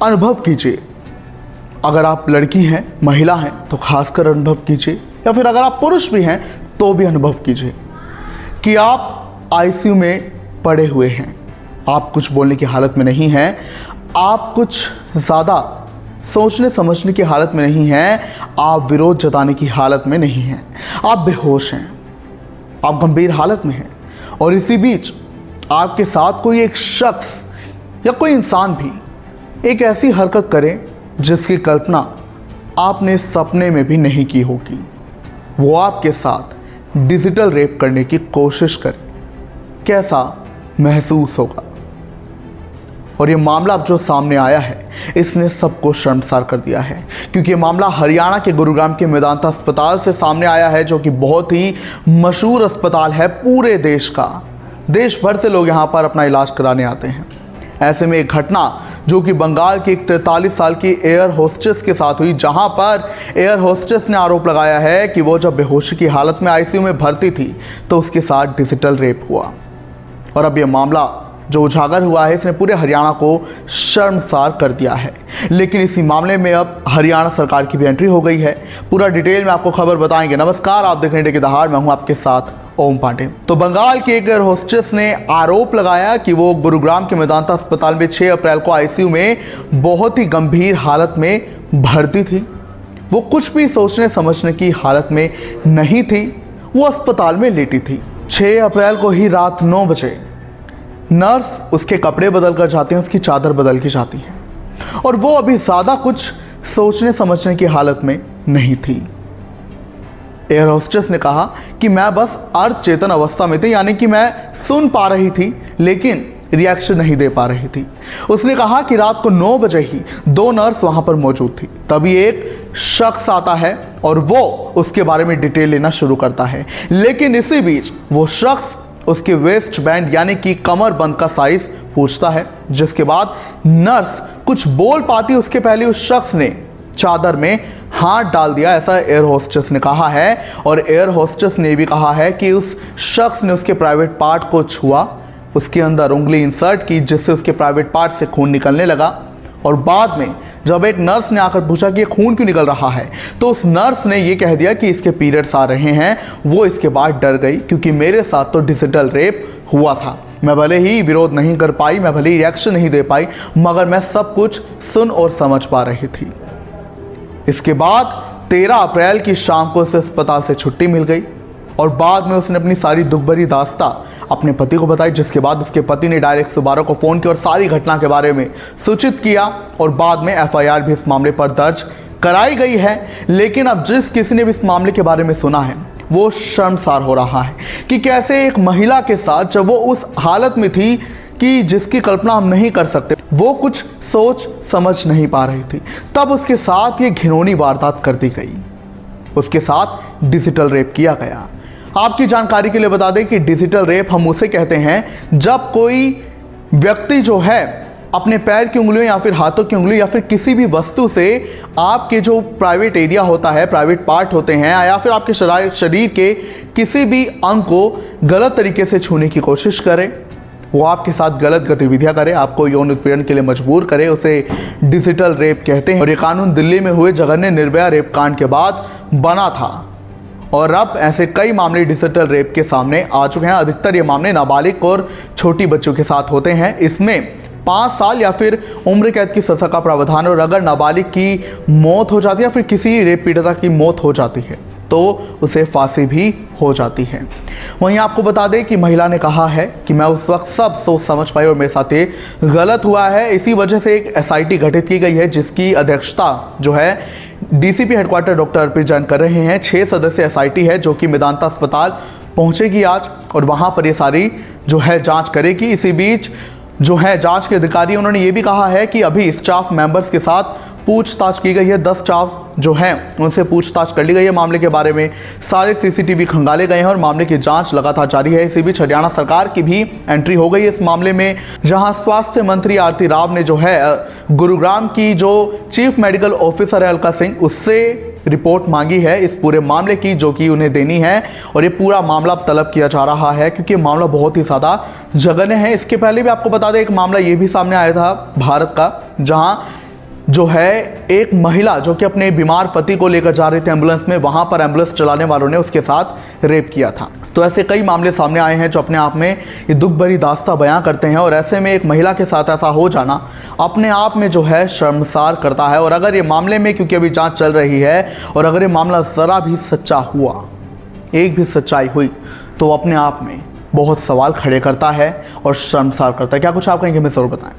अनुभव कीजिए। अगर आप लड़की हैं, महिला हैं, तो खासकर अनुभव कीजिए, या फिर अगर आप पुरुष भी हैं तो भी अनुभव कीजिए कि आप आईसीयू में पड़े हुए हैं। आप कुछ बोलने की हालत में नहीं हैं, आप कुछ ज़्यादा सोचने समझने की हालत में नहीं हैं, आप विरोध जताने की हालत में नहीं हैं, आप बेहोश हैं, आप गंभीर हालत में हैं। और इसी बीच आपके साथ कोई एक शख्स या कोई इंसान भी एक ऐसी हरकत करे जिसकी कल्पना आपने सपने में भी नहीं की होगी। वो आपके साथ डिजिटल रेप करने की कोशिश करे, कैसा महसूस होगा। और ये मामला अब जो सामने आया है इसने सबको शर्मसार कर दिया है, क्योंकि ये मामला हरियाणा के गुरुग्राम के मेदांता अस्पताल से सामने आया है, जो कि बहुत ही मशहूर अस्पताल है पूरे देश का। देश भर से लोग यहाँ पर अपना इलाज कराने आते हैं। ऐसे में एक घटना जो कि बंगाल की एक 43 साल की एयर होस्टेस के साथ हुई, जहां पर एयर होस्टेस ने आरोप लगाया है कि वो जब बेहोशी की हालत में आईसीयू में भर्ती थी तो उसके साथ डिजिटल रेप हुआ। और अब यह मामला जो उजागर हुआ है इसने पूरे हरियाणा को शर्मसार कर दिया है। लेकिन इसी मामले में अब हरियाणा सरकार की भी एंट्री हो गई है। पूरा डिटेल में आपको खबर बताएंगे। नमस्कार, आप देख रहे हैं डे की दहाड़, मैं हूं आपके साथ ओम पांडे। तो बंगाल की एक एयर होस्टेस ने आरोप लगाया कि वो गुरुग्राम के मेदांता अस्पताल में 6 अप्रैल को आईसीयू में बहुत ही गंभीर हालत में भर्ती थी। वो कुछ भी सोचने समझने की हालत में नहीं थी, वो अस्पताल में लेटी थी। 6 अप्रैल को ही रात 9 बजे नर्स उसके कपड़े बदल कर जाती हैं, उसकी चादर बदल के जाती है, और वो अभी ज़्यादा कुछ सोचने समझने की हालत में नहीं थी। एयर होस्टेस ने कहा कि मैं बस अर्ध चेतन अवस्था में थी, यानी कि मैं सुन पा रही थी लेकिन रिएक्शन नहीं दे पा रही थी। उसने कहा कि रात को 9 बजे ही 2 नर्स वहां पर मौजूद थी। तभी एक शख्स आता है और वो उसके बारे में डिटेल लेना शुरू करता है। लेकिन इसी बीच वो शख्स उसके वेस्ट बैंड यानी कि कमर बंद का साइज पूछता है, जिसके बाद नर्स कुछ बोल पाती उसके पहले उस शख्स ने चादर में हाथ डाल दिया, ऐसा एयर होस्टेस ने कहा है। और एयर होस्टेस ने भी कहा है कि उस शख्स ने उसके प्राइवेट पार्ट को छुआ, उसके अंदर उंगली इंसर्ट की, जिससे उसके प्राइवेट पार्ट से खून निकलने लगा। और बाद में जब एक नर्स ने आकर पूछा कि ये खून क्यों निकल रहा है, तो उस नर्स ने ये कह दिया कि इसके पीरियड्स आ रहे हैं। वो इसके बाद डर गई, क्योंकि मेरे साथ तो डिजिटल रेप हुआ था। मैं भले ही विरोध नहीं कर पाई, मैं भले ही रिएक्शन नहीं दे पाई, मगर मैं सब कुछ सुन और समझ पा रही थी। इसके बाद 13 अप्रैल की शाम को उसे अस्पताल से छुट्टी मिल गई और बाद में उसने अपनी सारी दुखभरी दास्तां अपने पति को बताई, जिसके बाद उसके पति ने डायरेक्ट 112 को फ़ोन किया और सारी घटना के बारे में सूचित किया। और बाद में एफआईआर भी इस मामले पर दर्ज कराई गई है। लेकिन अब जिस किसी ने भी इस मामले के बारे में सुना है वो शर्मसार हो रहा है कि कैसे एक महिला के साथ, जब वो उस हालत में थी कि जिसकी कल्पना हम नहीं कर सकते, वो कुछ सोच समझ नहीं पा रही थी, तब उसके साथ ये घिनौनी वारदात कर दी गई। उसके साथ डिजिटल रेप किया गया। आपकी जानकारी के लिए बता दें कि डिजिटल रेप हम उसे कहते हैं जब कोई व्यक्ति जो है अपने पैर की उंगलियों या फिर हाथों की उंगलियों या फिर किसी भी वस्तु से आपके जो प्राइवेट एरिया होता है, प्राइवेट पार्ट होते हैं, या फिर आपके शरीर के किसी भी अंग को गलत तरीके से छूने की कोशिश करे, वो आपके साथ गलत गतिविधियां करे, आपको यौन उत्पीड़न के लिए मजबूर करे, उसे डिजिटल रेप कहते हैं। और ये कानून दिल्ली में हुए जघन्य निर्भया रेप कांड के बाद बना था। और अब ऐसे कई मामले डिजिटल रेप के सामने आ चुके हैं। अधिकतर ये मामले नाबालिग और छोटी बच्चों के साथ होते हैं। इसमें 5 साल या फिर उम्र कैद की सजा का प्रावधान, और अगर नाबालिग की मौत हो जाती है या फिर किसी रेप पीड़िता की मौत हो जाती है तो उसे फांसी भी हो जाती है। वहीं आपको बता दें कि महिला ने कहा है कि मैं उस वक्त सब सोच समझ पाई और मेरे साथ ये गलत हुआ है। इसी वजह से एक एसआईटी गठित की गई है, जिसकी अध्यक्षता जो है डीसीपी हेडक्वार्टर डॉक्टर अर्पित जैन कर रहे हैं। 6 सदस्य एसआईटी है जो कि मेदांता अस्पताल पहुंचेगी आज और वहां पर ये सारी जो है जांच करेगी। इसी बीच जो है जांच के अधिकारी उन्होंने ये भी कहा है कि अभी स्टाफ मेंबर्स के साथ पूछताछ की गई है। 10 स्टाफ जो हैं उनसे पूछताछ कर ली गई है। मामले के बारे में सारे सीसीटीवी खंगाले गए हैं और मामले की जांच लगातार जारी है। इसी बीच हरियाणा सरकार की भी एंट्री हो गई है इस मामले में, जहां स्वास्थ्य मंत्री आरती राव ने जो है गुरुग्राम की जो चीफ मेडिकल ऑफिसर है अलका सिंह, उससे रिपोर्ट मांगी है इस पूरे मामले की, जो कि उन्हें देनी है। और ये पूरा मामला तलब किया जा रहा है क्योंकि मामला बहुत ही ज़्यादा जघन्य है। इसके पहले भी आपको बता दें एक मामला ये भी सामने आया था भारत का, जहां जो है एक महिला जो कि अपने बीमार पति को लेकर जा रही थी एम्बुलेंस में, वहां पर एम्बुलेंस चलाने वालों ने उसके साथ रेप किया था। तो ऐसे कई मामले सामने आए हैं जो अपने आप में ये दुख भरी दास्तां बयां करते हैं, और ऐसे में एक महिला के साथ ऐसा हो जाना अपने आप में जो है शर्मसार करता है। और अगर ये मामले में, क्योंकि अभी जांच चल रही है, और अगर ये मामला ज़रा भी सच्चा हुआ, एक भी सच्चाई हुई, तो अपने आप में बहुत सवाल खड़े करता है और शर्मसार करता है। क्या कुछ आप कहेंगे, हमें ज़रूर बताएं।